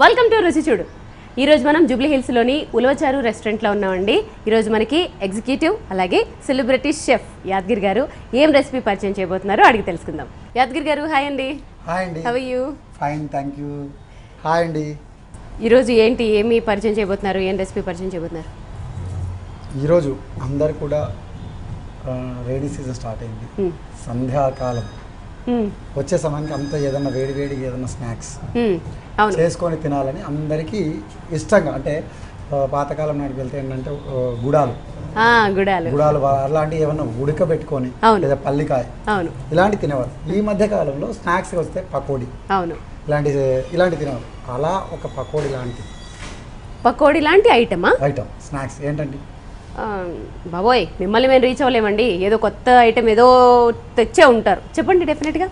Welcome to రుచి చూడు. ఈరోజు మనం జూబ్లీ హిల్స్లోని ఉలవచారు రెస్టారెంట్లో ఉన్నామండి. ఈరోజు మనకి ఎగ్జిక్యూటివ్ అలాగే సెలబ్రిటీ షెఫ్ యాదగిరి గారు ఏం రెసిపీ పరిచయం చేయబోతున్నారో అడిగి తెలుసుకుందాం. యాదగిరి గారు హాయ్ అండి. హాయ్ అండి. How are you? Fine thank you. Hi అండి. ఈరోజు ఏమి పరిచయం చేయబోతున్నారు, ఏం రెసిపీ పరిచయం చేయబోతున్నారు? ఈరోజు అందరు కూడా రెయినీ సీజన్ స్టార్ట్ అయింది. సంధ్యాకాలం వచ్చే సమయానికి అంతా ఏదన్నా వేడివేడిగా ఏదన్నా స్నాక్స్ చేసుకొని తినాలని అందరికీ ఇష్టంగా, అంటే పాతకాలం నాటికి వెళ్తే ఏంటంటే గుడాలు అలాంటివి ఏమన్నా ఉడకబెట్టుకొని లేదా పల్లికాయ ఇలాంటి తినేవారు. ఈ మధ్య కాలంలో స్నాక్స్ వస్తే పకోడీ ఇలాంటి తినేవారు. అలా ఒక పకోడీ లాంటి ఐటమ్ స్నాక్స్ ఏంటండి బాబోయ్, మిమ్మల్ని మేము రీచ్ అవ్వలేమండి. ఏదో కొత్త ఐటమ్ ఏదో తెచ్చే ఉంటారు, చెప్పండి. డెఫినెట్గా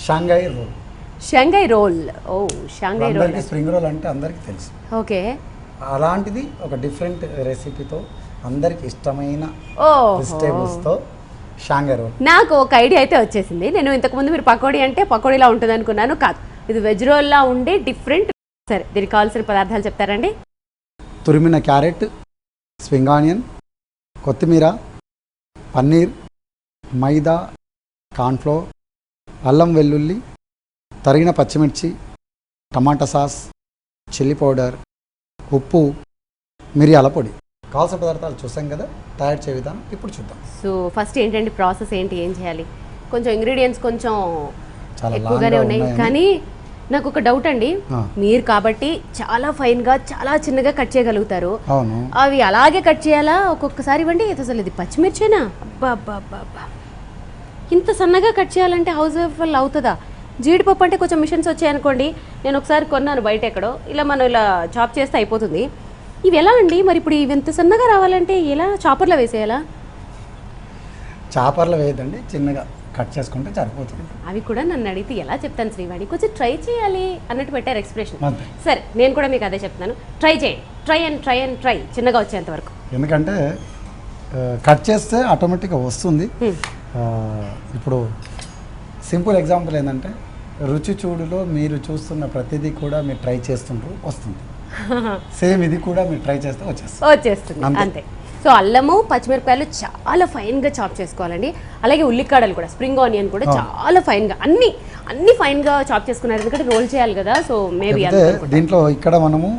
షంఘై రోల్. ఓ షంఘై రోల్, స్ప్రింగ్ రోల్ అంటే అందరికీ తెలుసు. ఓకే, అలాంటిది ఒక డిఫరెంట్ రెసిపీతో అందరికి ఇష్టమైన వెజిటేబుల్స్తో షంఘై రోల్. నాకు ఒక ఐడియా అయితే వచ్చేసింది. నేను ఇంతకుముందు మీరు పకోడీ అంటే పకోడీలా ఉంటుంది అనుకున్నాను. కాదు, ఇది వెజ్ రోల్లా ఉండే డిఫరెంట్. సరే, దీనికి కావాల్సిన పదార్థాలు చెప్తారండి? తురిమిన క్యారెట్, స్ప్రింగ్ ఆనియన్, కొత్తిమీర, పన్నీర్, మైదా, కార్న్ఫ్లోర్, అల్లం వెల్లుల్లి, తరిగిన పచ్చిమిర్చి, టమాటా సాస్, చిల్లీ పౌడర్, ఉప్పు, మిరియాల పొడి. కావాల్సిన పదార్థాలు చూసాం కదా, తయారు చేయ విధానం ఇప్పుడు చూద్దాం. సో ఫస్ట్ ఏంటండి ప్రాసెస్ ఏంటి, ఏం చేయాలి? కొంచెం ఇంగ్రీడియంట్స్ కొంచెం చాలా ఎక్కువగానే ఉన్నాయి, కానీ నాకు ఒక డౌట్ అండి. మీరు కాబట్టి చాలా ఫైన్ గా చాలా చిన్నగా కట్ చేయగలుగుతారు. అవి అలాగే కట్ చేయాలా? ఒక్కొక్కసారి ఇవ్వండి. అసలు ఇది పచ్చిమిర్చేనా? అబ్బా, ఇంత సన్నగా కట్ చేయాలంటే హౌస్ వైఫ్ వల్ల అవుతుందా? జీడిపప్పు అంటే కొంచెం మిషన్స్ వచ్చాయనుకోండి. నేను ఒకసారి కొన్నాను బయట ఎక్కడో. మనం ఇలా చాప్ చేస్తే అయిపోతుంది. ఇవి ఎలా అండి మరి? ఇప్పుడు ఇవి ఎంత సన్నగా రావాలంటే ఎలా? చాపర్లో వేసేయాలా? చాపర్లో వేయదండి, చిన్నగా కట్ చేసుకుంటే సరిపోతుంది. అవి కూడా నన్ను అడిగితే ఎలా చెప్తాను శ్రీవాణి, కొంచెం ట్రై చేయాలి అన్నట్టు పెట్టారు ఎక్స్ప్రెషన్. సరే, నేను కూడా మీకు అదే చెప్తాను. ట్రై చేయండి, ట్రై చిన్నగా వచ్చేంత వరకు. ఎందుకంటే కట్ చేస్తే ఆటోమేటిక్గా వస్తుంది. ఇప్పుడు సింపుల్ ఎగ్జాంపుల్ ఏంటంటే, రుచి చూడులో మీరు చూస్తున్న ప్రతిదీ కూడా మీరు ట్రై చేస్తుంటారు, వస్తుంది. సేమ్ ఇది కూడా మీరు ట్రై చేస్తే వచ్చేస్తుంది అంతే. సో అల్లము, పచ్చిమిరపకాయలు చాలా ఫైన్గా చాప్ చేసుకోవాలండి. అలాగే ఉల్లికాడలు కూడా, స్ప్రింగ్ ఆనియన్ కూడా చాలా ఫైన్గా, అన్ని ఫైన్గా చాప్ చేసుకున్నారు. ఎందుకంటే రోల్ చేయాలి కదా. సో మేబీ దీంట్లో ఇక్కడ మనము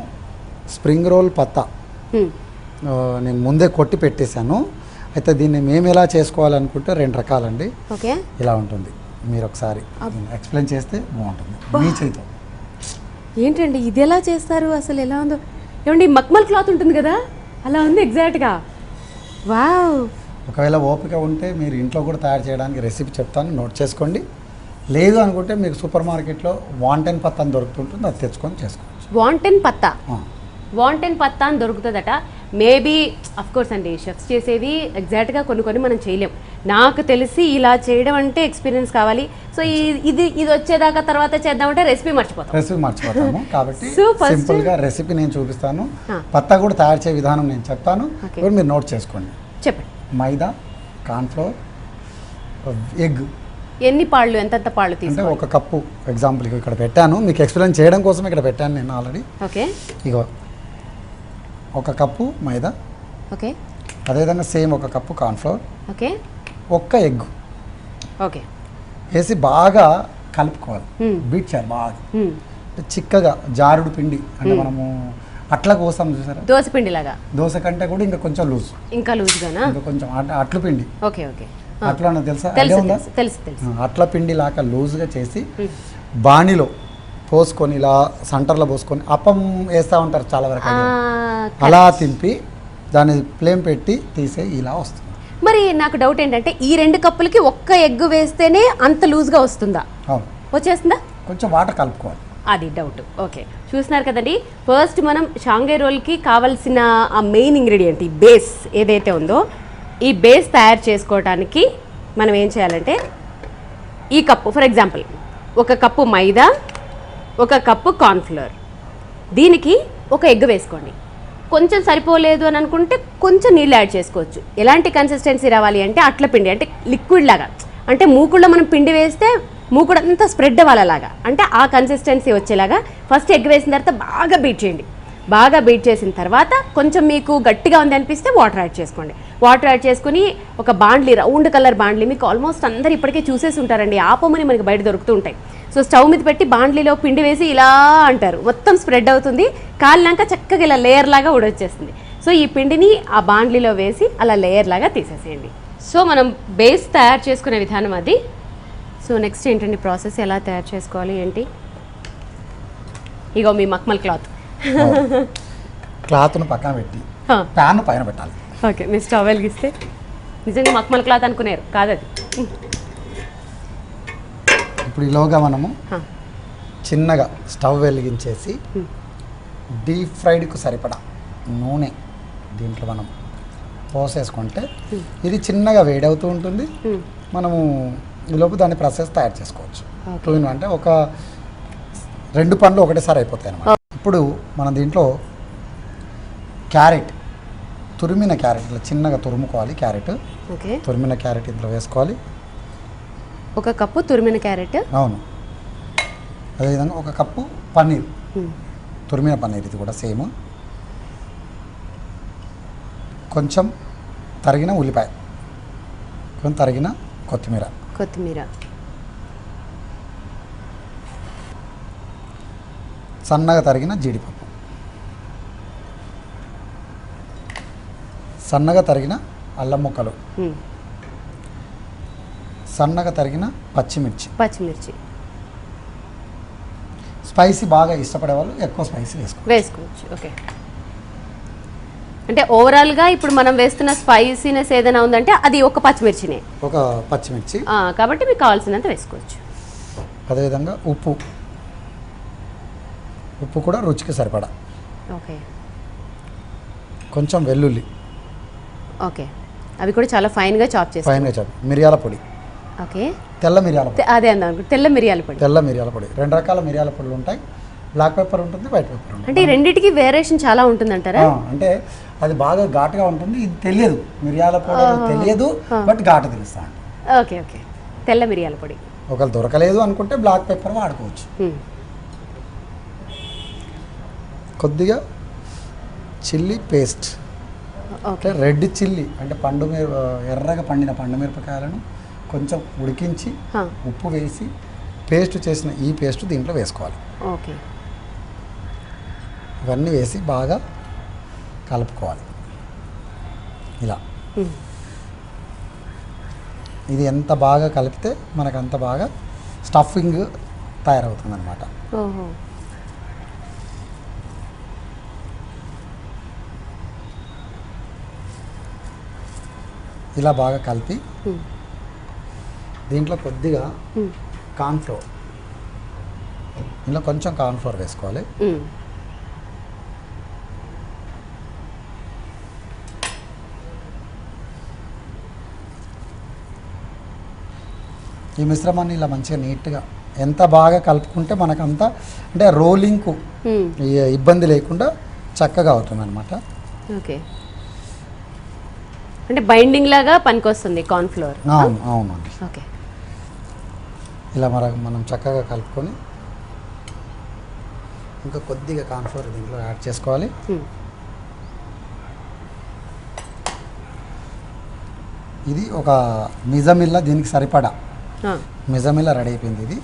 స్ప్రింగ్ రోల్ పత్తా నేను ముందే కొట్టి పెట్టేశాను. అయితే దీన్ని మేము ఎలా చేసుకోవాలనుకుంటే 2 రకాలండి. ఓకే, ఇలా ఉంటుంది. మీరు ఒకసారి ఎక్స్ప్లెయిన్ చేస్తే బాగుంటుంది మీ చేతితో. ఏంటండి ఇది ఎలా చేస్తారు? అసలు ఎలా ఉందో ఏమండి? మక్మల్ క్లాత్ ఉంటుంది కదా, అలా ఉంది ఎగ్జాక్ట్గా. వావ్. ఒకవేళ ఓపిక ఉంటే మీరు ఇంట్లో కూడా తయారు చేయడానికి రెసిపీ చెప్తాను, నోట్ చేసుకోండి. లేదు అనుకుంటే మీకు సూపర్ మార్కెట్లో వాంటెన్ పత్తా అని దొరుకుతుంటుంది, అది తెచ్చుకొని చేసుకోవచ్చు. వాంటెన్ పత్తా అని దొరుకుతుందట. మేబీ అఫ్కోర్స్ అండి, షెఫ్స్ చేసేవి ఎగ్జాక్ట్గా కొన్ని మనం చేయలేం. నాకు తెలిసి ఇలా చేయడం అంటే ఎక్స్పీరియన్స్ కావాలి. సో ఇది వచ్చేదాకా తర్వాత చేద్దామంటే రెసిపీ మర్చిపోతాము. కాబట్టి సింపుల్గా రెసిపీ నేను చూపిస్తాను. పత్తా కూడా తయారు చేసే విధానం నేను చెప్తాను, మీరు నోట్ చేసుకోండి. చెప్పండి. మైదా, కార్న్ఫ్లోర్, ఎగ్. ఎన్ని పాళ్ళు, ఎంత పాళ్ళు అంటే 1 కప్పు. ఎగ్జాంపుల్ ఇక్కడ పెట్టాను, మీకు ఎక్స్ప్లెయిన్ చేయడం కోసం ఇక్కడ పెట్టాను నేను ఆల్రెడీ. ఓకే, ఇగో 1 కప్పు మైదా. ఓకే, అదేవిధంగా same 1 cup cornflour. Okay, 1 egg. Okay, వేసి బాగా కలుపుకోవాలి. బీట్ చేయాలి బాగా చిక్కగా. జారుడు పిండి అంటే మనము అట్ల కోసం చూసారా, దోశ పిండి లాగా. దోశ కంటే కూడా ఇంకా కొంచెం లూజ్, ఇంకా లూజ్గానా? ఇంకా కొంచెం అట్లు పిండి. ఓకే, అట్లా తెలుసా? తెలుసు. అట్ల పిండి లాగా లూజ్గా చేసి బాణీలో పోసుకొని ఇలా సెంటర్లో పోసుకొని అప్పం వేస్తూ ఉంటారు చాలా వరకు. అలా తింపి దాన్ని ఫ్లేమ్ పెట్టి తీసే ఇలా వస్తుంది. మరి నాకు డౌట్ ఏంటంటే, ఈ 2 కప్పులకి 1 ఎగ్ వేస్తేనే అంత లూజ్గా వస్తుందా? అవును, వచ్చేస్తుందా? కొంచెం వాటర్ కలుపుకోవాలి, అది డౌట్. ఓకే, చూస్తున్నారు కదండి. ఫస్ట్ మనం షంఘై రోల్కి కావాల్సిన ఆ మెయిన్ ఇంగ్రీడియంట్, ఈ బేస్ ఏదైతే ఉందో, ఈ బేస్ తయారు చేసుకోవడానికి మనం ఏం చేయాలంటే, ఈ cup for example 1 cup maida, 1 cup cornflour, దీనికి 1 ఎగ్ వేసుకోండి. కొంచెం సరిపోలేదు అని అనుకుంటే కొంచెం నీళ్ళు యాడ్ చేసుకోవచ్చు. ఎలాంటి కన్సిస్టెన్సీ రావాలి అంటే, అట్ల పిండి అంటే లిక్విడ్ లాగా. అంటే మూకుళ్ళలో మనం పిండి వేస్తే మూకుడు అంతా స్ప్రెడ్ అవ్వాలలాగా, అంటే ఆ కన్సిస్టెన్సీ వచ్చేలాగా ఫస్ట్ ఎగ్ వేసిన తర్వాత బాగా బీట్ చేయండి. బాగా బీట్ చేసిన తర్వాత కొంచెం మీకు గట్టిగా ఉంది అనిపిస్తే వాటర్ యాడ్ చేసుకోండి. వాటర్ యాడ్ చేసుకుని ఒక బాండ్లీ, రౌండ్ కలర్ బాండ్లీ, మీకు ఆల్మోస్ట్ అందరు ఇప్పటికే చూసేసి ఉంటారండి, ఆపమని మనకి బయట దొరుకుతూ ఉంటాయి. సో స్టవ్ మీద పెట్టి బాండ్లీలో పిండి వేసి ఇలా అంటారు, మొత్తం స్ప్రెడ్ అవుతుంది, కాలినాక చక్కగా ఇలా లేయర్ లాగా ఉడొచ్చేస్తుంది. సో ఈ పిండిని ఆ బాండ్లీలో వేసి అలా లేయర్ లాగా తీసేసేయండి. సో మనం బేస్ తయారు చేసుకునే విధానం అది. సో నెక్స్ట్ ఏంటండి ప్రాసెస్, ఎలా తయారు చేసుకోవాలి ఏంటి? ఇగో మీ మక్మల్ క్లాత్ను పక్కన పెట్టి ప్యాన్ పైన పెట్టాలి. ఓకే, మీరు స్టవ్ వెలిగిస్తే నిజంగా మక్మల్ క్లాత్ అనుకున్నారు కాదది. ఇప్పుడు ఈలోగా మనము చిన్నగా స్టవ్ వెలిగించేసి డీప్ ఫ్రైడ్కు సరిపడా నూనె దీంట్లో మనం పోసేసుకుంటే ఇది చిన్నగా వేడవుతూ ఉంటుంది. మనము ఈలోపు దాని ప్రాసెస్ తయారు చేసుకోవచ్చు. 2 in 1 అంటే ఒక 2 పండ్లు ఒకటేసారి అయిపోతాయి అన్నమాట. ఇప్పుడు మనం దీంట్లో క్యారెట్, తురిమిన క్యారెట్ ఇలా చిన్నగా తురుముకోవాలి. క్యారెట్, తురిమిన క్యారెట్ ఇందులో వేసుకోవాలి. 1 కప్పు తురిమిన క్యారెట్. అవును. అదేవిధంగా 1 కప్పు పన్నీర్, తురిమిన పన్నీర్, ఇది కూడా సేమ్. కొంచెం తరిగిన ఉల్లిపాయ, కొంచెం తరిగిన కొత్తిమీర, సన్నగా తరిగిన జీడిపప్పు, సన్నగా తరిగిన అల్లం ముక్కలు, సన్నగా తరిగిన పచ్చిమిర్చి. స్పైసీ బాగా ఇష్టపడే వాళ్ళు ఎక్కువ స్పైసీ వేసుకోవచ్చు. ఓకే, అంటే ఓవరాల్గా ఇప్పుడు మనం వేస్తున్న స్పైసీనెస్ ఏదైనా ఉందంటే అది ఒక పచ్చిమిర్చినే, కాబట్టి మీకు కావాల్సినంత వేసుకోవచ్చు. అదేవిధంగా ఉప్పు కూడా రుచికి సరిపడా. ఓకే, కొంచెం వెల్లుల్లి. ఓకే, అవి కూడా చాలా ఫైన్గా చాప్ చేసి. మిరియాల పొడి. ఓకే, తెల్ల మిరియాల పొడి. అదే అన్నాను, తెల్ల మిరియాల పొడి. 2 రకాల మిరియాల పొడులు ఉంటాయి. బ్లాక్ పెప్పర్ ఉంటుంది, వైట్ పెప్పర్ ఉంటుంది. అంటే ఈ రెండింటికి వేరియేషన్ చాలా ఉంటుంది అంటారా? అంటే అది బాగా ఘాటుగా ఉంటుంది, ఇది తెలియదు. మిరియాల పొడి తెలియదు, బట్ ఘాటు తెలుస్తా. ఓకే, తెల్ల మిరియాల పొడి. ఒకవేళ దొరకలేదు అనుకుంటే బ్లాక్ పెప్పర్ వాడుకోవచ్చు. కొద్దిగా చిల్లీ పేస్ట్, అంటే రెడ్ చిల్లీ, అంటే ఎర్రగా పండిన పండు మిరపకాయలను కొంచెం ఉడికించి ఉప్పు వేసి పేస్ట్ చేసిన ఈ పేస్ట్ దీంట్లో వేసుకోవాలి. ఓకే, ఇవన్నీ వేసి బాగా కలుపుకోవాలి. ఇలా ఇది ఎంత బాగా కలిపితే మనకు అంత బాగా స్టఫింగ్ తయారవుతుంది అన్నమాట. ఇలా బాగా కలిపి దీంట్లో కొద్దిగా కార్న్ఫ్లోర్, ఇందులో కొంచెం కార్న్ఫ్లోర్ వేసుకోవాలి. ఈ మిశ్రమాన్ని ఇలా మంచిగా నీట్గా ఎంత బాగా కలుపుకుంటే మనకంత అంటే రోలింగ్కు ఇబ్బంది లేకుండా చక్కగా అవుతుంది అనమాట. ఓకే, అంటే బైండింగ్ లాగా పనికొస్తుంది కార్న్ఫ్లోర్. అవునండి. ఓకే, ఇలా మనం చక్కగా కలుపుకొని ఇంకా కొద్దిగా కార్న్ఫ్లోర్ దీంట్లో యాడ్ చేసుకోవాలి. ఇది ఒక మిజమిల్లా దీనికి సరిపడా మిజమిల్లా రెడీ అయిపోయింది. ఇది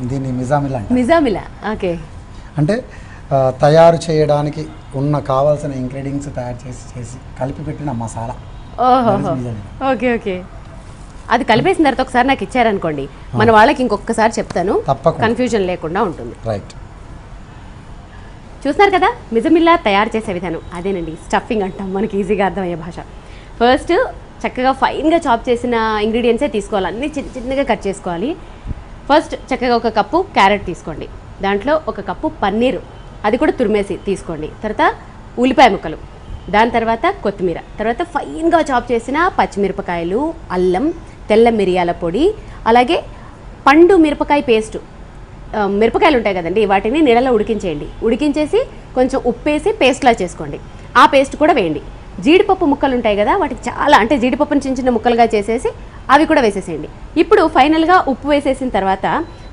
దీన్ని మిజామిల్లా. ఓకే, అంటే తయారు చేయడానికి కావాల్సిన ఇంగ్రీడియంట్స్ తయారు చేసి కలిపి పెట్టిన మసాలా. ఓకే, అది కలిపేసిన తర్వాత ఒకసారి నాకు ఇచ్చారనుకోండి, మన వాళ్ళకి ఇంకొకసారి చెప్తాను, కన్ఫ్యూజన్ లేకుండా ఉంటుంది. రైట్, చూస్తున్నారు కదా మిజమిల్లా తయారు చేసే విధానం. అదేనండి స్టఫింగ్ అంటాం, మనకి ఈజీగా అర్థమయ్యే భాష. ఫస్ట్ చక్కగా ఫైన్గా చాప్ చేసిన ఇంగ్రీడియంట్సే తీసుకోవాలి, అన్నీ చిన్నగా కట్ చేసుకోవాలి. ఫస్ట్ చక్కగా 1 కప్పు క్యారెట్ తీసుకోండి, దాంట్లో 1 కప్పు పన్నీరు, అది కూడా తురిమేసి తీసుకోండి. తర్వాత ఉల్లిపాయ ముక్కలు, దాని తర్వాత కొత్తిమీర, తర్వాత ఫైన్గా చాప్ చేసిన పచ్చిమిరపకాయలు, అల్లం, తెల్ల మిరియాల పొడి, అలాగే పండు మిరపకాయ పేస్టు. మిరపకాయలు ఉంటాయి కదండి, వాటిని నీళ్ళలో ఉడికించేయండి. ఉడికించేసి కొంచెం ఉప్పేసి పేస్ట్లా చేసుకోండి. ఆ పేస్ట్ కూడా వేయండి. జీడిపప్పు ముక్కలు ఉంటాయి కదా, వాటికి చాలా అంటే జీడిపప్పుని చిన్న చిన్న ముక్కలుగా చేసేసి అవి కూడా వేసేసేయండి. ఇప్పుడు ఫైనల్గా ఉప్పు వేసేసిన తర్వాత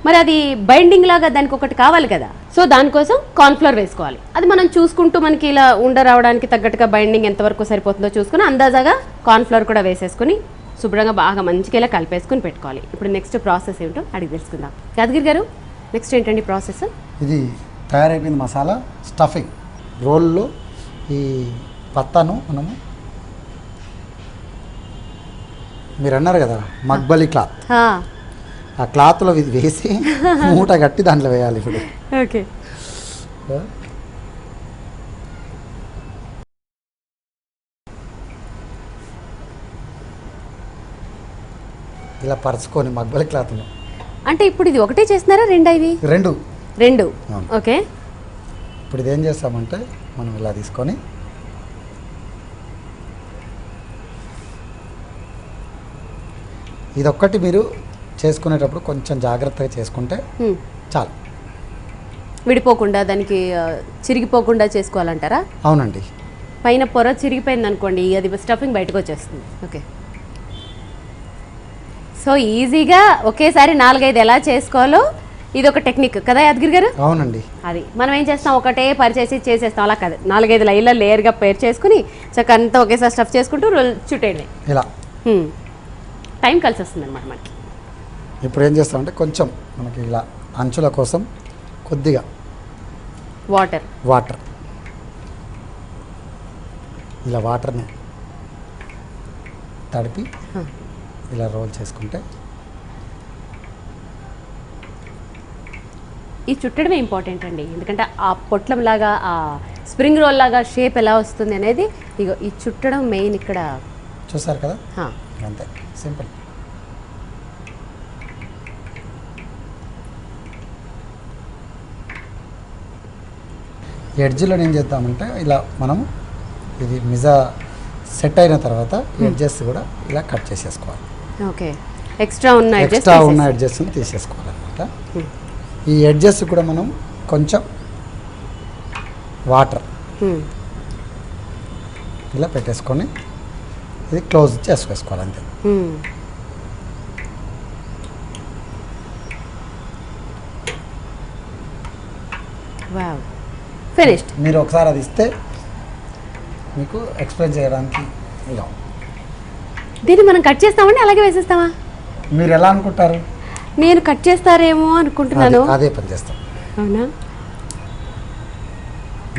మరి అది బైండింగ్ లాగా దానికి ఒకటి కావాలి కదా, సో దానికోసం కార్న్ఫ్లోర్ వేసుకోవాలి. అది మనం చూసుకుంటూ మనకి ఇలా ఉండ రావడానికి తగ్గట్టుగా బైండింగ్ ఎంతవరకు సరిపోతుందో చూసుకుని అందాజాగా కార్న్ఫ్లోర్ కూడా వేసేసుకుని శుభ్రంగా బాగా మంచిగా ఇలా కలిపేసుకుని పెట్టుకోవాలి. ఇప్పుడు నెక్స్ట్ ప్రాసెస్ ఏమిటో అడిగి తెలుసుకుందాం. యాదగిరి గారు, నెక్స్ట్ ఏంటండి ప్రాసెస్? ఇది తయారైపోయింది మసాలా స్టఫింగ్. రోల్లో ఈ పత్తాను మనము మీరు అన్నారు కదా మక్బలి క్లాత్, ఆ క్లాత్లో ఇది వేసి మూట కట్టి దాంట్లో వేయాలి. ఇప్పుడు ఓకే, ఇలా పరుచుకొని మక్బలి క్లాత్లో. అంటే ఇప్పుడు ఇది ఒకటే చేస్తున్నారా, రెండా ఇవి? రెండు. ఓకే, ఇప్పుడు ఇది ఏం చేస్తామంటే మనం ఇలా తీసుకొని ఇదొక్కటి మీరు చేసుకునేటప్పుడు కొంచెం జాగ్రత్తగా చేసుకుంటే చాలు. విడిపోకుండా దానికి చిరిగిపోకుండా చేసుకోవాలంటారా? అవునండి. పైన పొర చిరిగిపోయింది అనుకోండి, అది స్టఫింగ్ బయటకు వచ్చేస్తుంది. ఓకే, సో ఈజీగా ఒకేసారి 4-5 ఎలా చేసుకోవాలో ఇది ఒక టెక్నిక్ కదా యాదగిరి గారు? అవునండి. అది మనం ఏం చేస్తాం, ఒకటే పరిచేసి చేసేస్తాం, అలా కాదు. 4-5 లైన్లో లేయర్గా పేర్ చేసుకుని చక్కగా అంతా ఒకేసారి స్టఫ్ చేసుకుంటూ చుట్టేయండి. ఇలా టైం కలిసి వస్తుంది అనమాట మనకి. ఇప్పుడు ఏం చేస్తామంటే కొంచెం మనకి ఇలా అంచుల కోసం కొద్దిగా వాటర్ ఇలా వాటర్ని తడిపి ఇలా రోల్ చేసుకుంటే ఈ చుట్టడమే ఇంపార్టెంట్ అండి. ఎందుకంటే ఆ పొట్లం లాగా ఆ స్ప్రింగ్ రోల్ లాగా షేప్ ఎలా వస్తుంది అనేది ఇగో ఈ చుట్టడం మెయిన్ ఇక్కడ. చూసారు కదా, అంతే సింపుల్. ఎడ్జ్లో ఏం చేద్దామంటే ఇలా మనం ఇది మిజా సెట్ అయిన తర్వాత ఎడ్జెస్ కూడా ఇలా కట్ చేసేసుకోవాలి. ఓకే, ఎక్స్ట్రా ఉన్న ఎడ్జెస్ని తీసేసుకోవాలన్నమాట. ఈ ఎడ్జెస్ కూడా మనం కొంచెం వాటర్ ఇలా పెట్టేసుకొని ఇది క్లోజ్ చేసుకోవాలి అంతే. ఫినిష్డ్. మీరు ఒకసారి అది ఇస్తే మీకు ఎక్స్ప్లెయిన్ చేయడానికి ఇలా. దీన్ని మనం కట్ చేస్తామండి అలాగే వేసేస్తామా? మీరు ఎలా అనుకుంటారు? నేను కట్ చేస్తారేమో అనుకుంటున్నాను. అదే పని చేస్తాం. అవునా?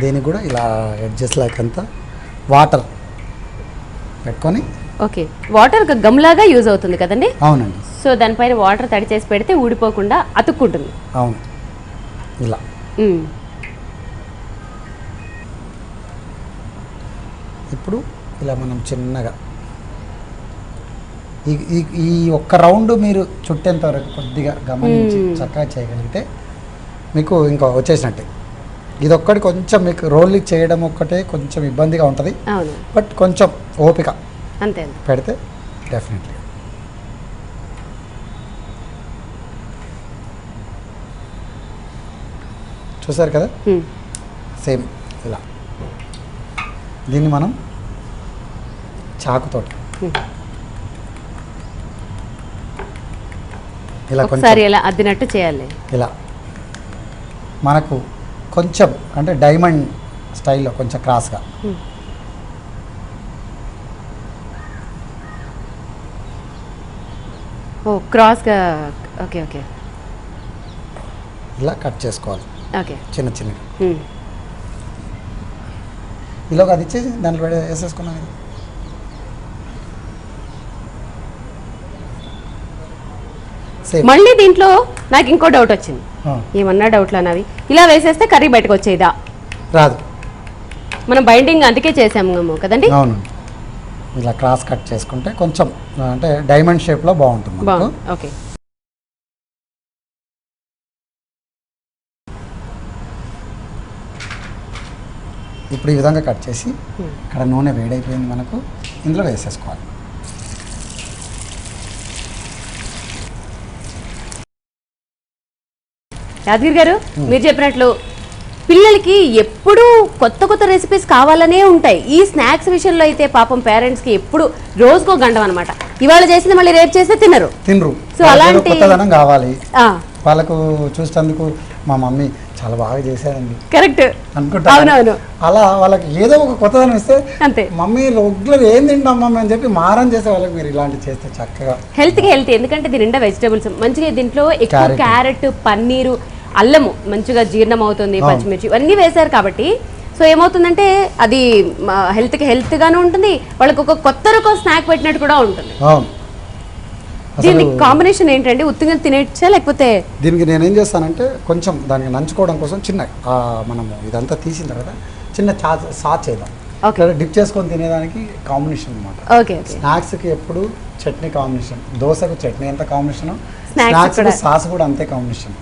దీనికి కూడా ఇలా అడ్జస్ట్ లేకంతా వాటర్ పెట్టుకొని. ఓకే, వాటర్ ఒక గమ్లాగా యూజ్ అవుతుంది కదండి? అవునండి. సో దానిపైన వాటర్ తడి చేసి పెడితే ఊడిపోకుండా అతుక్కుంటుంది. అవును, ఇలా. ఇప్పుడు ఇలా మనం చిన్నగా ఈ ఒక్క రౌండ్ మీరు చుట్టేంత వరకు కొద్దిగా గమనించి చక్కగా చేయగలిగితే మీకు ఇంకా వచ్చేసినట్టే. ఇదొక్కటి కొంచెం మీకు రోల్ చేయడం ఒక్కటే కొంచెం ఇబ్బందిగా ఉంటుంది, బట్ కొంచెం ఓపిక అంతే పెడితే డెఫినెట్లీ. చూసారు కదా, సేమ్ ఇలా. దీన్ని మనం చాకుతోటి ఇలా ఒకసారి ఇలా అద్దినట్టు చేయాలి. ఇలా మనకు కొంచెం అంటే డైమండ్ స్టైల్లో కొంచెం క్రాస్గా క్రాస్గా. ఓకే ఓకే, ఇలా కట్ చేసుకోవాలి. ఓకే, చిన్న చిన్నగా. ఇలా అది ఇచ్చేసి దాంట్లో వేసేసుకున్నాను. మళ్ళీ దీంట్లో నాకు ఇంకో డౌట్ వచ్చింది. ఏమన్నా డౌట్లు అన్నవి ఇలా వేసేస్తే కర్రీ బయటకు వచ్చేదా? రాదు. మనం బైండింగ్ అందుకే చేసాము కదండి. అవును, ఇలా క్రాస్ కట్ చేసుకుంటే కొంచెం అంటే డైమండ్ షేప్లో బాగుంటుంది. ఓకే, ఇప్పుడు ఈ విధంగా కట్ చేసి ఇక్కడ నూనె వేడైపోయింది మనకు, ఇందులో వేసేసుకోవాలి. యాదగిరి గారు, మీరు చెప్పినట్లు పిల్లలకి ఎప్పుడు కొత్త కొత్త రెసిపీస్ కావాలనే ఉంటాయి. ఈ స్నాక్స్ విషయంలో అయితే పాపం పేరెంట్స్ కి ఎప్పుడు రోజుకో గండం అనమాట. ఇవాళ చేసింది మళ్ళీ రేపు చేస్తే తినరు. సో అలాంటి కొత్తదనం కావాలి వాళ్ళకు. చూసేందుకు మా మమ్మీ చాలా బాగా చేశారండి కరెక్ట్ అనుకుంటా. అలా వాళ్ళకి ఏదో ఒక కొత్తదనం ఇస్తే అంతే. మమ్మీ రెగ్యులర్ ఏం తింటాం మమ్మీ అని చెప్పి మారం చేసే వాళ్ళకి మీరు ఇలాంటి చేస్తే చక్కగా హెల్త్ ఎందుకంటే దీని నిండా వెజిటబుల్స్ మంచిగా, దీంట్లో ఎక్కువ క్యారెట్, పన్నీరు, అల్లము మంచిగా జీర్ణం అవుతుంది, పచ్చిమిర్చి ఇవన్నీ వేశారు కాబట్టి సో ఏమవుతుందంటే అది హెల్త్ గాను ఉంటుంది, వాళ్ళకి ఒక కొత్త రకం స్నాక్ పెట్టినట్టు కూడా ఉంటుంది. దీని కాంబినేషన్ ఏంటంటే ఉత్తిగా తినేచ్చా లేకపోతే? దీనికి నేను ఏం చేస్తానంటే కొంచెం దానికి నంచుకోవడం కోసం చిన్న మనం ఇదంతా తీసిన తర్వాత చిన్న సాస్ చేద్దాం, డిప్ చేసుకొని తినేదానికి కాంబినేషన్ అనమాట. స్నాక్స్కి ఎప్పుడు చట్నీ కాంబినేషన్, దోశకు చట్నీ ఎంత కాంబినేషన్, స్నాక్స్ సాస్ కూడా అంతే కాంబినేషన్.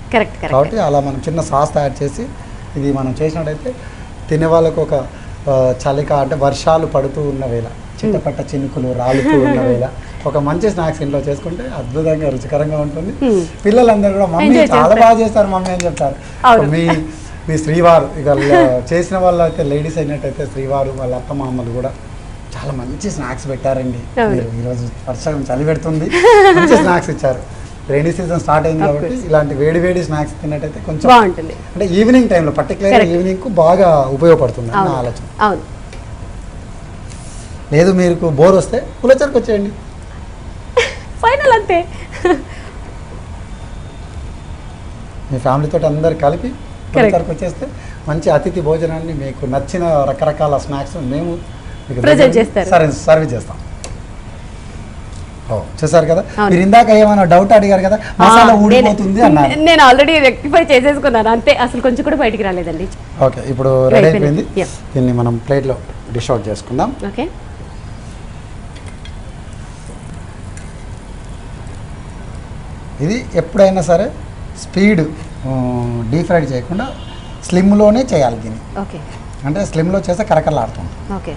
కాబట్టి అలా మనం చిన్న సాస్ తయారు చేసి ఇది మనం చేసినట్టయితే తినే వాళ్ళకు ఒక చలిక అంటే వర్షాలు పడుతూ ఉన్న వేళ, చిట్టపట్ట చినుకులు రాలుతూ ఉన్న వేళ ఒక మంచి స్నాక్స్ ఇంట్లో చేసుకుంటే అద్భుతంగా రుచికరంగా ఉంటుంది. పిల్లలందరూ కూడా మమ్మీ చాలా బాగా చేస్తారు మమ్మీ అని చెప్తారు. మీ శ్రీవారు ఇక చేసిన వాళ్ళు అయితే లేడీస్ అయినట్టయితే శ్రీవారు వాళ్ళ అత్తమ్మ అమ్మలు కూడా చాలా మంచి స్నాక్స్ పెట్టారండి. ఈరోజు వర్షం చలి పెడుతుంది, మంచి స్నాక్స్ ఇచ్చారు. రైనీ సీజన్ స్టార్ట్ అయింది కాబట్టి ఇలాంటి వేడి వేడి స్నాక్స్ తిన్నట్టయితే కొంచెం బాగుంటుంది. అంటే ఈవినింగ్ టైంలో పర్టికులర్ ఈవినింగ్ కు బాగా ఉపయోగపడుతుంది నా ఆలోచన. లేదు మీకు బోర్ వస్తే పులచరకు వచ్చేయండి, ఫైనల్ అంతే. మీ ఫ్యామిలీతో అందరు కలిపి పులచరకు వచ్చేస్తే మంచి అతిథి భోజనాన్ని మీకు నచ్చిన రకరకాల స్నాక్స్ మేము సర్వీస్ చేస్తాం. చూసారు కదా, మీరు ఇందాక ఏమైనా డౌట్ అడిగారు కదా, మసాలా ఊడిపోతుంది అన్నారు. నేను ఆల్రెడీ రెక్టిఫై చేసేసుకున్నాను అంతే, అసలు కొంచెం కూడా బయటికి రాలేదండి. ఓకే, ఇప్పుడు రెడీ అయిపోయింది. దీన్ని మనం ప్లేట్లో డిష్ అవుట్ చేసుకుందాం. ఓకే, ఇది ఎప్పుడైనా సరే స్పీడ్ డీప్ ఫ్రైడ్ చేయకుండా స్లిమ్లోనే చేయాలి దీన్ని. ఓకే, అంటే స్లిమ్లో చేస్తే కరకరలాడుతుంది. ఓకే,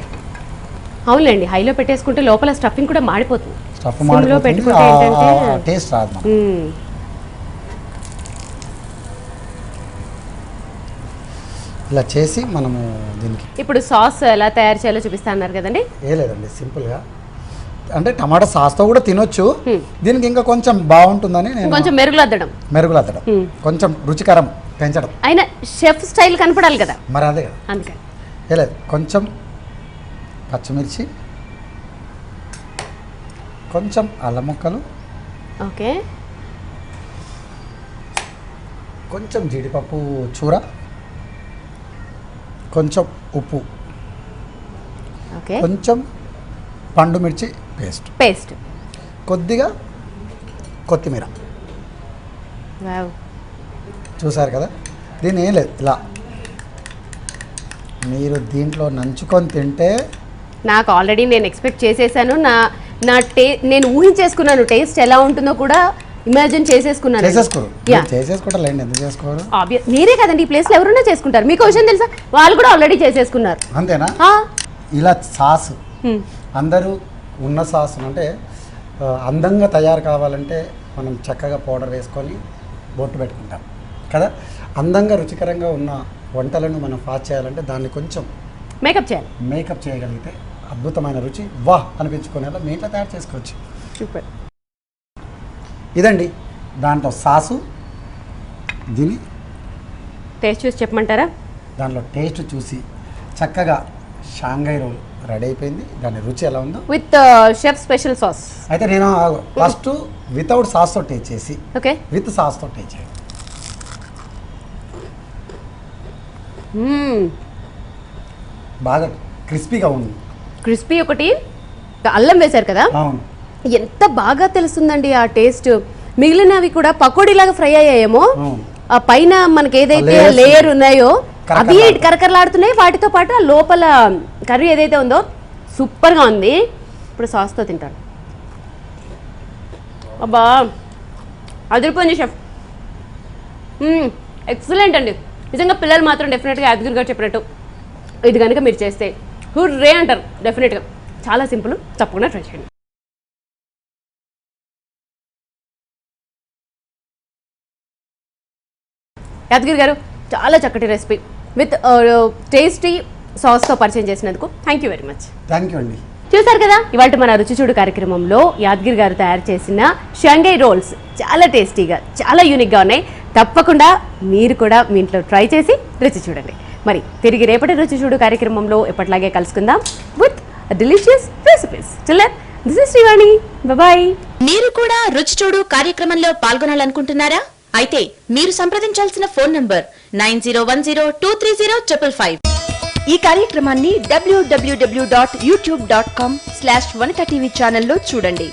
అవునులేండి. హైలో పెట్టేసుకుంటే లోపల స్టఫింగ్ కూడా మాడిపోతుంది. స్టఫ్ మాడిపోతుంది, టేస్ట్ రాదు. ఇలా చేసి మనము దీనికి ఇప్పుడు సాస్ ఎలా తయారు చేయాలో చూపిస్తా అన్నారు కదండి. ఏ లేదండి, సింపుల్గా అంటే టమాటా సాస్తో కూడా తినొచ్చు. దీనికి ఇంకా కొంచెం బాగుంటుందని నేను కొంచెం మెరుగులద్దడం కొంచెం రుచికరం పెంచడం. అయినా షెఫ్ స్టైల్ కనపడాలి కదా, మరి అదే కదా. అందుకని ఏ లేదు, కొంచెం పచ్చిమిర్చి, కొంచెం అల్లం ముక్కలు, ఓకే, కొంచెం జీడిపప్పు చూర, కొంచెం ఉప్పు, ఓకే, కొంచెం పండు మిర్చి పేస్ట్, కొద్దిగా కొత్తిమీర. చూసారు కదా, దీన్ని ఏం లేదు, ఇలా మీరు దీంట్లో నంచుకొని తింటే నాకు ఆల్రెడీ నేను ఎక్స్పెక్ట్ చేసేసాను. నేను ఊహించేసుకున్నాను టేస్ట్ ఎలా ఉంటుందో కూడా ఇమాజిన్ చేసేసుకున్నాను. చేసేసుకుంటారులేండి, ఎందుకు చేసుకోరు? మీరే కదండి ఈ ప్లేస్లో ఎవరైనా చేసుకుంటారు. మీకు విషయం తెలుసా, వాళ్ళు కూడా ఆల్రెడీ చేసేసుకున్నారు. అంతేనా? ఇలా సాస్ అందరూ ఉన్న సాస్ అంటే అందంగా తయారు కావాలంటే మనం చక్కగా పౌడర్ వేసుకొని బొట్టు పెట్టుకుంటాం కదా. అందంగా రుచికరంగా ఉన్న వంటలను మనం ఫాస్ట్ చేయాలంటే దాన్ని కొంచెం మేకప్ చేయగలిగితే అద్భుతమైన రుచి వాహ్ అనిపించుకునేలా మీ ఇంట్లో తయారు చేసుకోవచ్చు. సూపర్. ఇదండి దాంట్లో సాసు. దీన్ని టేస్ట్ చూసి చెప్పమంటారా? దాంట్లో టేస్ట్ చూసి చక్కగా షాంఘై రోల్ రెడీ అయిపోయింది. దాని రుచి ఎలా ఉందో విత్ షెఫ్ స్పెషల్ సాస్. అయితే నేను ఫస్ట్ వితౌట్ సాస్తో టేస్ట్ చేసి ఓకే విత్ సాస్తో టేస్ట్ చేయండి. బాగా క్రిస్పీగా ఉంది. క్రిస్పీ ఒకటి, అల్లం వేశారు కదా, ఎంత బాగా తెలుస్తుందండి ఆ టేస్ట్. మిగిలినవి కూడా పకోడీలాగా ఫ్రై అయ్యాయేమో, ఆ పైన మనకి ఏదైతే లేయర్ ఉన్నాయో అవి కరకరలాడుతున్నాయి, వాటితో పాటు ఆ లోపల కర్రీ ఏదైతే ఉందో సూపర్గా ఉంది. ఇప్పుడు సాస్తో తింటాను. అబ్బా అదిరిపోయింది షెఫ్, ఎక్సలెంట్ అండి. నిజంగా పిల్లలు మాత్రం డెఫినెట్గా యాదగిరి గారు చెప్పినట్టు ఇది కనుక మీరు చేస్తే హుర్రే అంటారు డెఫినెట్గా. చాలా సింపుల్, తప్పకుండా ట్రై చేయండి. యాదగిరి గారు చాలా చక్కటి రెసిపీ, విత్ టేస్టీ సాస్తో పరిచయం చేసినందుకు thank you very much. Thank you అండి. చూసారు కదా ఇవాళ మన రుచి చూడు కార్యక్రమంలో యాదగిరి గారు తయారు చేసిన షంఘై రోల్స్ చాలా టేస్టీగా చాలా యూనిక్గా ఉన్నాయి. తప్పకుండా మీరు కూడా మీ ఇంట్లో ట్రై చేసి రుచి చూడండి. మరి తిరిగి రేపటి రుచి చూడు కార్యక్రమంలో ఎప్పటిలాగే కలుసుకుందాం with delicious recipes. Till then this is Srivani. Bye. మీరు కూడా రుచి చూడు కార్యక్రమంలో పాల్గొనాలనుకుంటున్నారా? అయితే మీరు సంప్రదించాల్సిన ఫోన్ నంబర్ 9010230555. ఈ కార్యక్రమాన్ని www.youtube.com/vanita TV ఛానల్లో చూడండి.